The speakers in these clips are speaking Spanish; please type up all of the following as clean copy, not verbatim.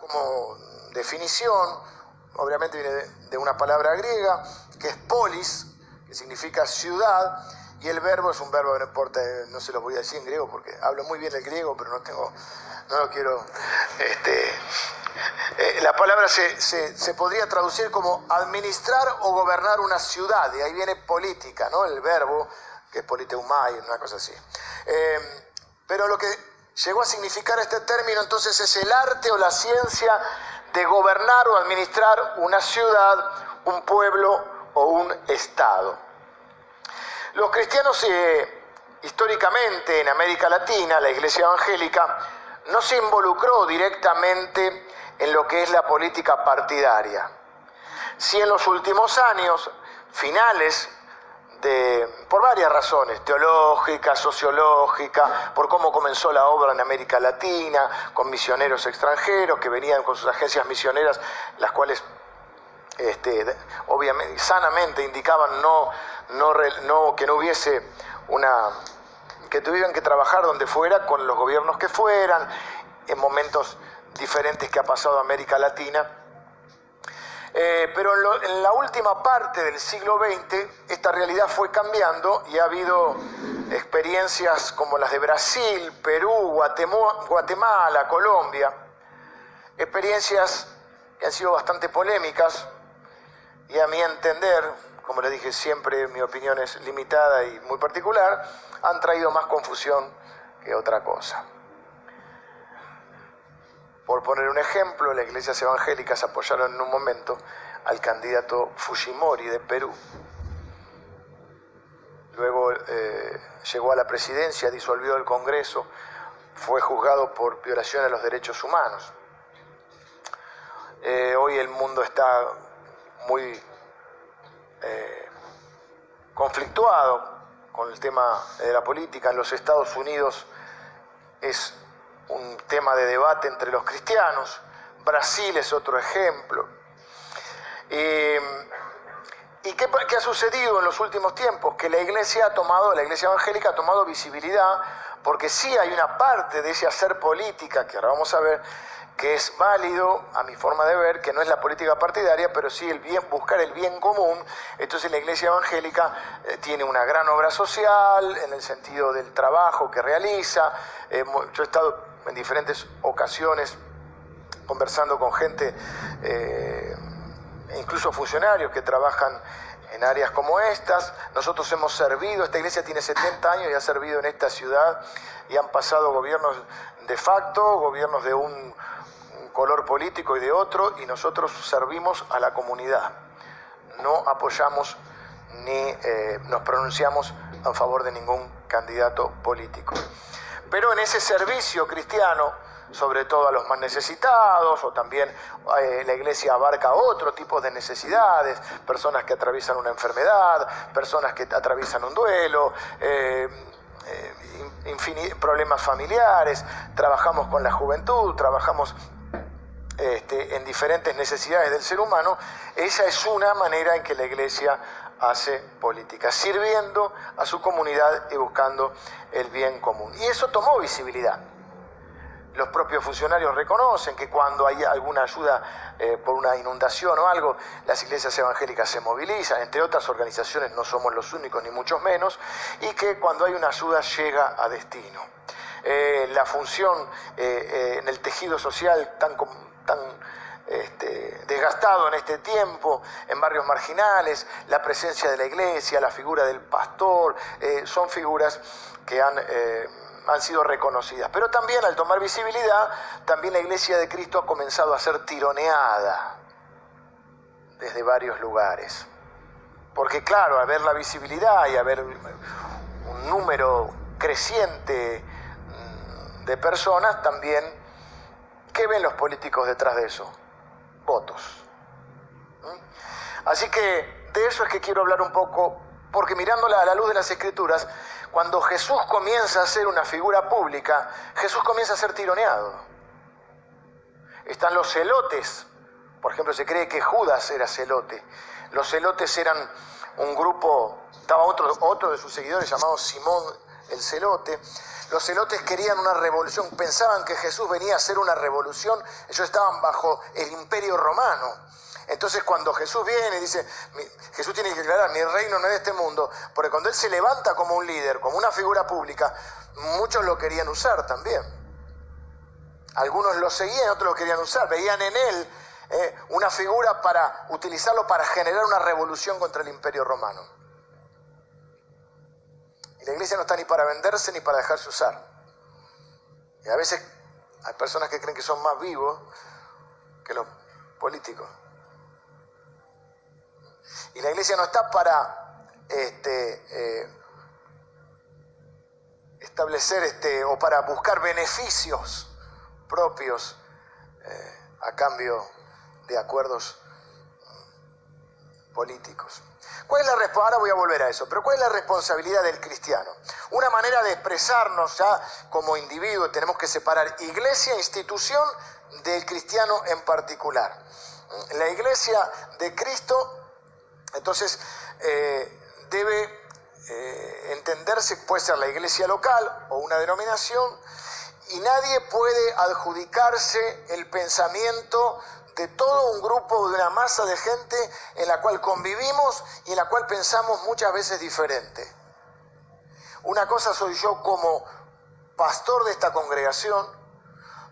como definición, obviamente viene de una palabra griega, que es polis, que significa ciudad, y el verbo es un verbo que no importa, no se lo voy a decir en griego porque hablo muy bien el griego, pero no lo quiero... la palabra se podría traducir como administrar o gobernar una ciudad, y ahí viene política, ¿no? El verbo, que es politeumai, una cosa así. Pero lo que llegó a significar este término entonces es el arte o la ciencia de gobernar o administrar una ciudad, un pueblo o un estado. Los cristianos históricamente en América Latina, la Iglesia Evangélica, no se involucró directamente en lo que es la política partidaria. Sí, en los últimos años, finales, por varias razones, teológicas, sociológicas, por cómo comenzó la obra en América Latina, con misioneros extranjeros que venían con sus agencias misioneras, las cuales obviamente, sanamente indicaban que no hubiese que tuvieran que trabajar donde fuera, con los gobiernos que fueran, en momentos diferentes que ha pasado América Latina. Pero en la última parte del siglo XX, esta realidad fue cambiando y ha habido experiencias como las de Brasil, Perú, Guatemala, Colombia, experiencias que han sido bastante polémicas y a mi entender, como les dije siempre, mi opinión es limitada y muy particular, han traído más confusión que otra cosa. Por poner un ejemplo, las iglesias evangélicas apoyaron en un momento al candidato Fujimori de Perú. Luego llegó a la presidencia, disolvió el Congreso, fue juzgado por violación a los derechos humanos. Hoy el mundo está muy conflictuado con el tema de la política. En los Estados Unidos es un tema de debate entre los cristianos. Brasil es otro ejemplo. ¿Y qué ha sucedido en los últimos tiempos? Que la iglesia evangélica ha tomado visibilidad, porque sí hay una parte de ese hacer política, que ahora vamos a ver, que es válido, a mi forma de ver, que no es la política partidaria, pero sí buscar el bien común. Entonces la iglesia evangélica tiene una gran obra social, en el sentido del trabajo que realiza. Yo he estado en diferentes ocasiones conversando con gente, incluso funcionarios que trabajan en áreas como estas. Nosotros hemos servido, esta iglesia tiene 70 años y ha servido en esta ciudad, y han pasado gobiernos de facto, gobiernos de un color político y de otro, y nosotros servimos a la comunidad. No apoyamos ni nos pronunciamos a favor de ningún candidato político. Pero en ese servicio cristiano, sobre todo a los más necesitados, o también la iglesia abarca otro tipo de necesidades, personas que atraviesan una enfermedad, personas que atraviesan un duelo, problemas familiares, trabajamos con la juventud, trabajamos en diferentes necesidades del ser humano. Esa es una manera en que la iglesia hace política, sirviendo a su comunidad y buscando el bien común. Y eso tomó visibilidad. Los propios funcionarios reconocen que cuando hay alguna ayuda por una inundación o algo, las iglesias evangélicas se movilizan, entre otras organizaciones, no somos los únicos ni muchos menos, y que cuando hay una ayuda llega a destino. La función en el tejido social tan desgastado en este tiempo, en barrios marginales, la presencia de la iglesia, la figura del pastor, son figuras que han sido reconocidas. Pero también, al tomar visibilidad, también la Iglesia de Cristo ha comenzado a ser tironeada desde varios lugares. Porque claro, al ver la visibilidad y al ver un número creciente de personas, también, ¿qué ven los políticos detrás de eso? Votos. Así que de eso es que quiero hablar un poco, porque mirándola a la luz de las Escrituras, cuando Jesús comienza a ser una figura pública, Jesús comienza a ser tironeado. Están los celotes. Por ejemplo, se cree que Judas era celote. Los celotes eran un grupo, estaba otro de sus seguidores llamado Simón el Celote. Los celotes querían una revolución, pensaban que Jesús venía a hacer una revolución, ellos estaban bajo el imperio romano. Entonces cuando Jesús viene y dice, Jesús tiene que aclarar, mi reino no es de este mundo, porque cuando Él se levanta como un líder, como una figura pública, muchos lo querían usar también. Algunos lo seguían, otros lo querían usar, veían en Él una figura para utilizarlo para generar una revolución contra el imperio romano. Y la iglesia no está ni para venderse ni para dejarse usar. Y a veces hay personas que creen que son más vivos que los políticos. Y la iglesia no está para establecer o para buscar beneficios propios a cambio de acuerdos políticos. ¿Cuál es la ahora voy a volver a eso, pero ¿cuál es la responsabilidad del cristiano? Una manera de expresarnos ya como individuo, tenemos que separar iglesia e institución del cristiano en particular. La iglesia de Cristo, entonces, debe entenderse, puede ser la iglesia local o una denominación, y nadie puede adjudicarse el pensamiento de todo un grupo, de una masa de gente en la cual convivimos y en la cual pensamos muchas veces diferente. Una cosa soy yo como pastor de esta congregación,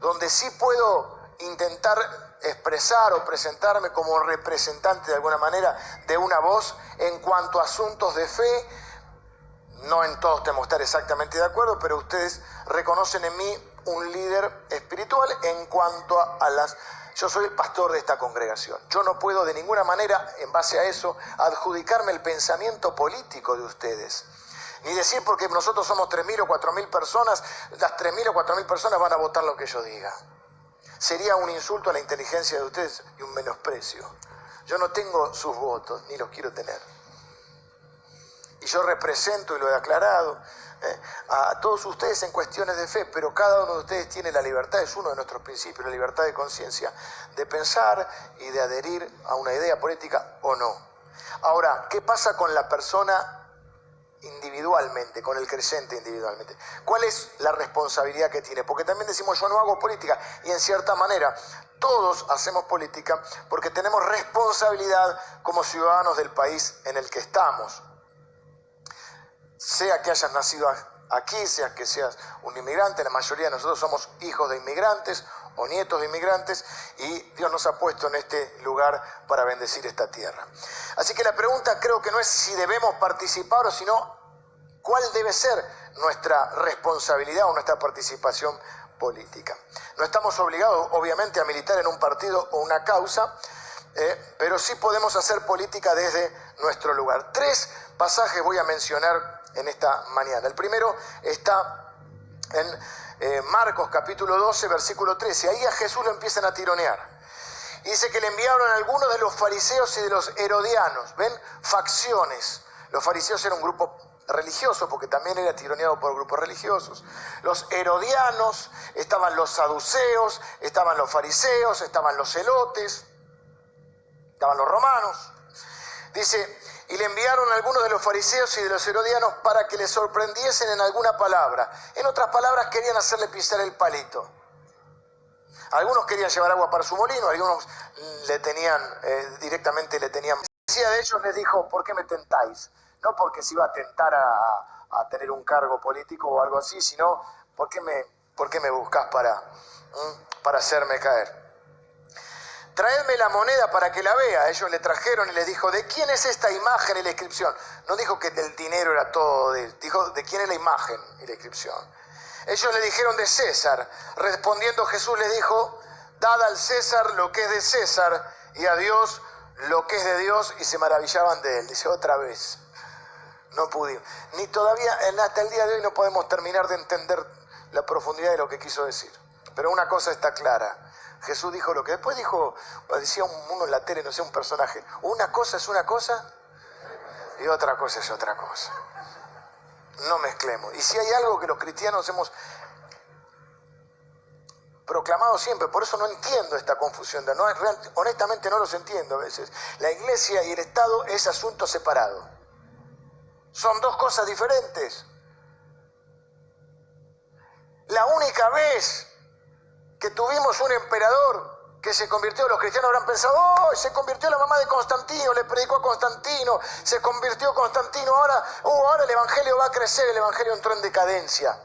donde sí puedo intentar expresar o presentarme como representante de alguna manera de una voz en cuanto a asuntos de fe. No en todos tenemos que estar exactamente de acuerdo, pero ustedes reconocen en mí un líder espiritual en cuanto a las... Yo soy el pastor de esta congregación. Yo no puedo de ninguna manera, en base a eso, adjudicarme el pensamiento político de ustedes. Ni decir porque nosotros somos 3.000 o 4.000 personas, las 3.000 o 4.000 personas van a votar lo que yo diga. Sería un insulto a la inteligencia de ustedes y un menosprecio. Yo no tengo sus votos, ni los quiero tener. Y yo represento, y lo he aclarado, a todos ustedes en cuestiones de fe, pero cada uno de ustedes tiene la libertad, es uno de nuestros principios, la libertad de conciencia, de pensar y de adherir a una idea política o no. Ahora, ¿qué pasa con la persona individualmente, con el creyente individualmente? ¿Cuál es la responsabilidad que tiene? Porque también decimos, yo no hago política, y en cierta manera todos hacemos política porque tenemos responsabilidad como ciudadanos del país en el que estamos. Sea que hayas nacido aquí, sea que seas un inmigrante, la mayoría de nosotros somos hijos de inmigrantes o nietos de inmigrantes, y Dios nos ha puesto en este lugar para bendecir esta tierra. Así que la pregunta creo que no es si debemos participar o sino cuál debe ser nuestra responsabilidad o nuestra participación política. No estamos obligados, obviamente, a militar en un partido o una causa, pero sí podemos hacer política desde nuestro lugar. 3 pasajes voy a mencionar en esta mañana. El primero está en Marcos capítulo 12, versículo 13. Ahí a Jesús lo empiezan a tironear. Y dice que le enviaron a algunos de los fariseos y de los herodianos. ¿Ven? Facciones. Los fariseos eran un grupo religioso, porque también era tironeado por grupos religiosos. Los herodianos, estaban los saduceos, estaban los fariseos, estaban los celotes, estaban los romanos. Dice, y le enviaron a algunos de los fariseos y de los herodianos para que le sorprendiesen en alguna palabra. En otras palabras, querían hacerle pisar el palito. Algunos querían llevar agua para su molino, algunos le tenían, directamente le tenían... Decía de ellos, les dijo, ¿por qué me tentáis? No porque se iba a tentar a tener un cargo político o algo así, sino ¿por qué me buscás para hacerme caer? Traedme la moneda para que la vea. Ellos le trajeron y les dijo, ¿de quién es esta imagen y la inscripción? No dijo que el dinero era todo de él, dijo, ¿de quién es la imagen y la inscripción? Ellos le dijeron, de César. Respondiendo Jesús les dijo, dad al César lo que es de César y a Dios lo que es de Dios, y se maravillaban de él. Dice, otra vez, no pudimos. Ni todavía, hasta el día de hoy no podemos terminar de entender la profundidad de lo que quiso decir. Pero una cosa está clara. Jesús dijo lo que después dijo, decía uno en la tele, no sé, un personaje, una cosa es una cosa y otra cosa es otra cosa. No mezclemos. Y si hay algo que los cristianos hemos proclamado siempre, por eso no entiendo esta confusión, honestamente no los entiendo a veces. La iglesia y el Estado es asunto separado. Son 2 cosas diferentes. La única vez que tuvimos un emperador que se convirtió, los cristianos habrán pensado, ¡oh! Se convirtió la mamá de Constantino, le predicó a Constantino, se convirtió Constantino, ahora el evangelio va a crecer, el evangelio entró en decadencia.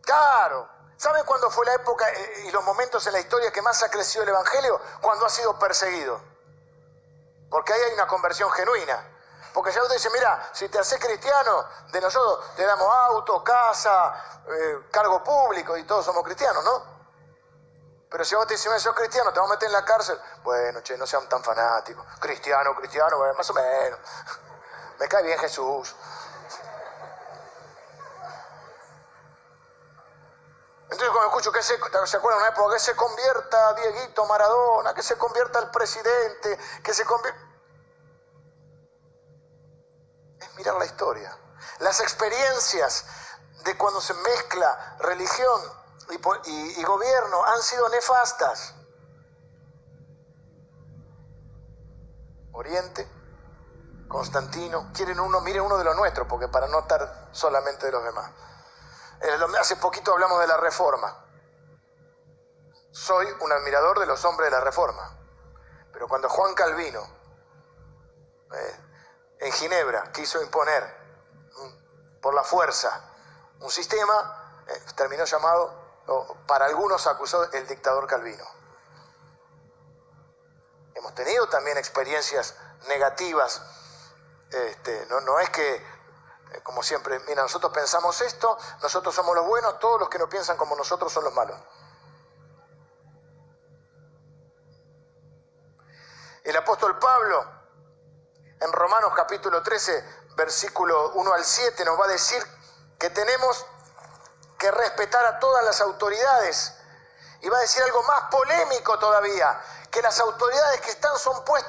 Claro, ¿saben cuándo fue la época y los momentos en la historia que más ha crecido el evangelio? Cuando ha sido perseguido. Porque ahí hay una conversión genuina. Porque si uno te dice, mira, si te haces cristiano, de nosotros te damos auto, casa, cargo público y todos somos cristianos, ¿no? Pero si vos te dices, sos cristiano, te vamos a meter en la cárcel. Bueno, che, no sean tan fanáticos. Cristiano, bueno, más o menos. Me cae bien Jesús. Entonces cuando escucho que se acuerdan una época que se convierta Dieguito Maradona, que se convierta el presidente, que se convierta... Es mirar la historia. Las experiencias de cuando se mezcla religión y gobierno han sido nefastas. Oriente, Constantino, miren uno de los nuestros, porque para no estar solamente de los demás. Hace poquito hablamos de la Reforma. Soy un admirador de los hombres de la Reforma. Pero cuando Juan Calvino, en Ginebra, quiso imponer por la fuerza un sistema, terminó llamado, para algunos acusó el dictador Calvino. Hemos tenido también experiencias negativas. No es que... Como siempre, mira, nosotros pensamos esto, nosotros somos los buenos, todos los que no piensan como nosotros son los malos. El apóstol Pablo, en Romanos capítulo 13, versículo 1 al 7, nos va a decir que tenemos que respetar a todas las autoridades. Y va a decir algo más polémico todavía, que las autoridades que están son puestas